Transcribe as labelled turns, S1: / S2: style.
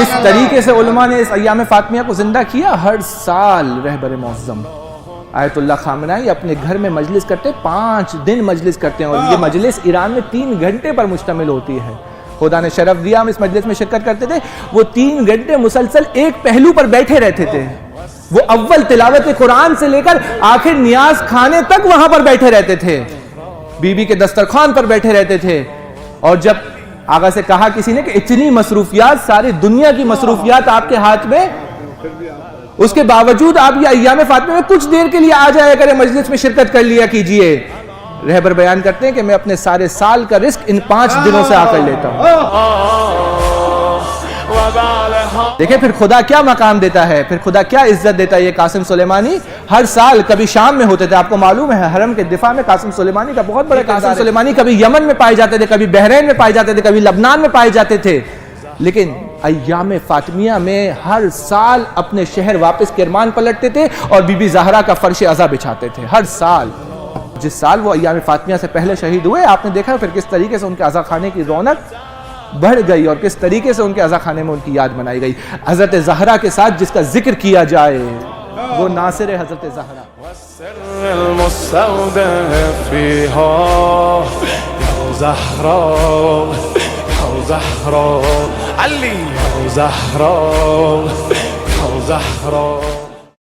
S1: جس طریقے سے علماء نے اس ایام فاطمیہ کو زندہ کیا، ہر سال رہبر معظم آیت اللہ خامنہئی اپنے گھر میں مجلس کرتے، 5 دن مجلس کرتے ہیں، اور یہ مجلس ایران میں 3 گھنٹے پر مشتمل ہوتی ہے۔ خدا نے شرف دیا، ہم اس مجلس میں شرکت کرتے تھے، وہ 3 گھنٹے مسلسل ایک پہلو پر بیٹھے رہتے تھے، وہ اول تلاوت قرآن سے لے کر آخر نیاز کھانے تک وہاں پر بیٹھے رہتے تھے، بی بی کے دسترخوان پر بیٹھے رہتے تھے۔ اور جب آقا سے کہا کسی نے کہ اتنی مصروفیات، ساری دنیا کی مصروفیات آپ کے ہاتھ میں، اس کے باوجود آپ یہ ایام فاطمہ میں کچھ دیر کے لیے آ جایا کریں، مجلس میں شرکت کر لیا کیجئے۔ رہبر بیان کرتے ہیں کہ میں اپنے سارے سال کا رزق ان 5 دنوں سے آ کر لیتا ہوں۔ دیکھیں پھر خدا کیا مقام دیتا ہے، پھر خدا کیا عزت دیتا ہے۔ یہ قاسم سلیمانی ہر سال کبھی شام میں ہوتے تھے، آپ کو معلوم ہے حرم کے دفاع میں قاسم سلیمانی کا بہت بڑا قاسم سلیمانی کبھی یمن میں پائے جاتے تھے، کبھی بحرین میں پائے جاتے تھے، کبھی لبنان میں پائے جاتے تھے، لیکن ایام فاطمیہ میں ہر سال اپنے شہر واپس کرمان پلٹتے تھے اور بی بی زہرا کا فرش عزا بچھاتے تھے ہر سال۔ جس سال وہ ایام فاطمیہ سے پہلے شہید ہوئے، آپ نے دیکھا پھر کس طریقے سے ان کے عزا خانے کی رونق بڑھ گئی اور کس طریقے سے ان کے عزا خانے میں ان کی یاد منائی گئی۔ حضرت زہرا کے ساتھ جس کا ذکر کیا جائے وہ ناصر حضرت زہرا۔
S2: والسر المستودع فيها يا زهراء يا زهراء علي يا زهراء يا زهراء